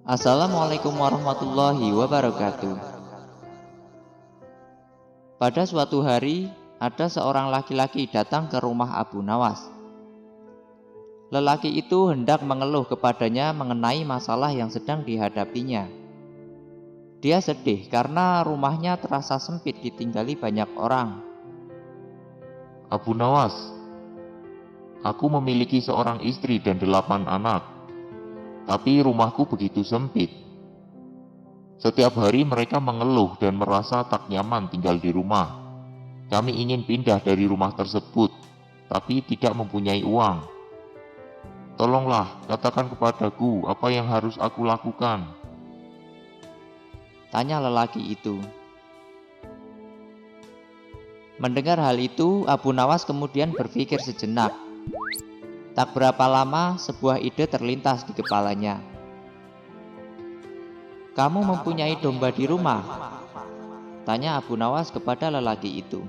Assalamualaikum warahmatullahi wabarakatuh. Pada suatu hari, ada seorang laki-laki datang ke rumah Abu Nawas. Lelaki itu hendak mengeluh kepadanya mengenai masalah yang sedang dihadapinya. Dia sedih karena rumahnya terasa sempit ditinggali banyak orang. Abu Nawas, aku memiliki seorang istri dan 8 anak, tapi rumahku begitu sempit. Setiap hari mereka mengeluh dan merasa tak nyaman tinggal di rumah. Kami ingin pindah dari rumah tersebut, tapi tidak mempunyai uang. Tolonglah, katakan kepadaku apa yang harus aku lakukan. Tanya lelaki itu. Mendengar hal itu, Abu Nawas kemudian berpikir sejenak. Tak berapa lama, sebuah ide terlintas di kepalanya. "Kamu mempunyai domba di rumah?" tanya Abu Nawas kepada lelaki itu.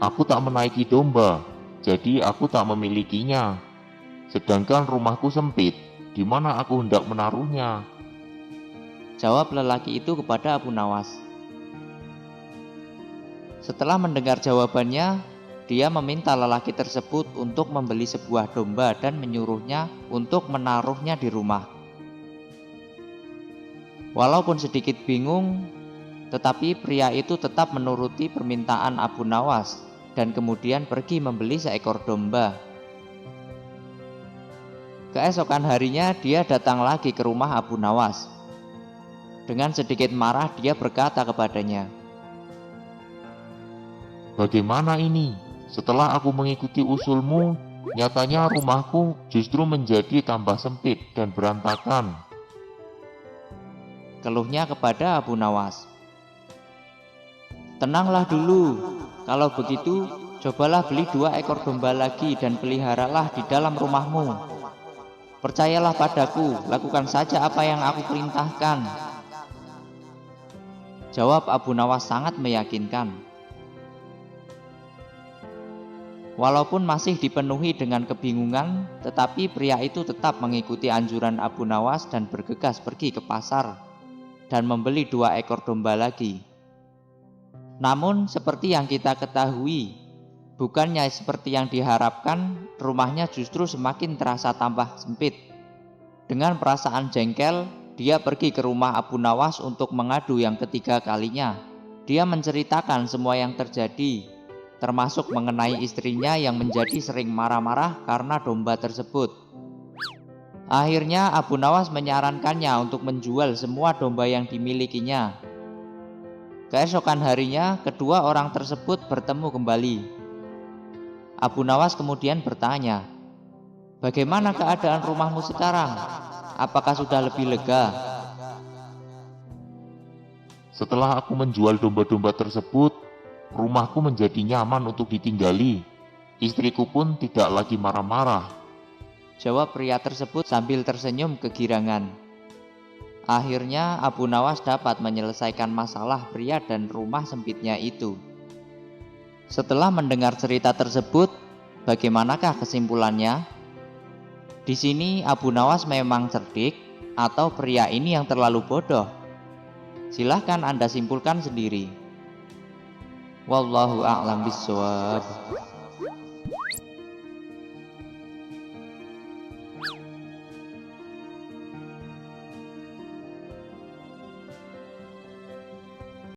Aku tak menaiki domba, jadi aku tak memilikinya. Sedangkan rumahku sempit, di mana aku hendak menaruhnya? Jawab lelaki itu kepada Abu Nawas. Setelah mendengar jawabannya, dia meminta lelaki tersebut untuk membeli sebuah domba dan menyuruhnya untuk menaruhnya di rumah. Walaupun sedikit bingung, tetapi pria itu tetap menuruti permintaan Abu Nawas dan kemudian pergi membeli seekor domba. Keesokan harinya dia datang lagi ke rumah Abu Nawas. Dengan sedikit marah dia berkata kepadanya, Bagaimana ini? Setelah aku mengikuti usulmu, nyatanya rumahku justru menjadi tambah sempit dan berantakan. keluhnya kepada Abu Nawas. "Tenanglah dulu, kalau begitu cobalah beli 2 ekor domba lagi dan peliharalah di dalam rumahmu. Percayalah padaku, lakukan saja apa yang aku perintahkan." Jawab Abu Nawas sangat meyakinkan. Walaupun masih dipenuhi dengan kebingungan, tetapi pria itu tetap mengikuti anjuran Abu Nawas dan bergegas pergi ke pasar dan membeli 2 ekor domba lagi. Namun seperti yang kita ketahui, bukannya seperti yang diharapkan, rumahnya justru semakin terasa tambah sempit. Dengan perasaan jengkel, dia pergi ke rumah Abu Nawas untuk mengadu yang ketiga kalinya. Dia menceritakan semua yang terjadi, termasuk mengenai istrinya yang menjadi sering marah-marah karena domba tersebut. Akhirnya Abu Nawas menyarankannya untuk menjual semua domba yang dimilikinya. Keesokan harinya, kedua orang tersebut bertemu kembali. Abu Nawas kemudian bertanya, "Bagaimana keadaan rumahmu sekarang? Apakah sudah lebih lega?" Setelah aku menjual domba-domba tersebut, rumahku menjadi nyaman untuk ditinggali. Istriku pun tidak lagi marah-marah. Jawab pria tersebut sambil tersenyum kegirangan. Akhirnya Abu Nawas dapat menyelesaikan masalah pria dan rumah sempitnya itu. Setelah mendengar cerita tersebut, bagaimanakah kesimpulannya? Di sini Abu Nawas memang cerdik atau pria ini yang terlalu bodoh? Silahkan Anda simpulkan sendiri. Wallahu a'lam bishawab.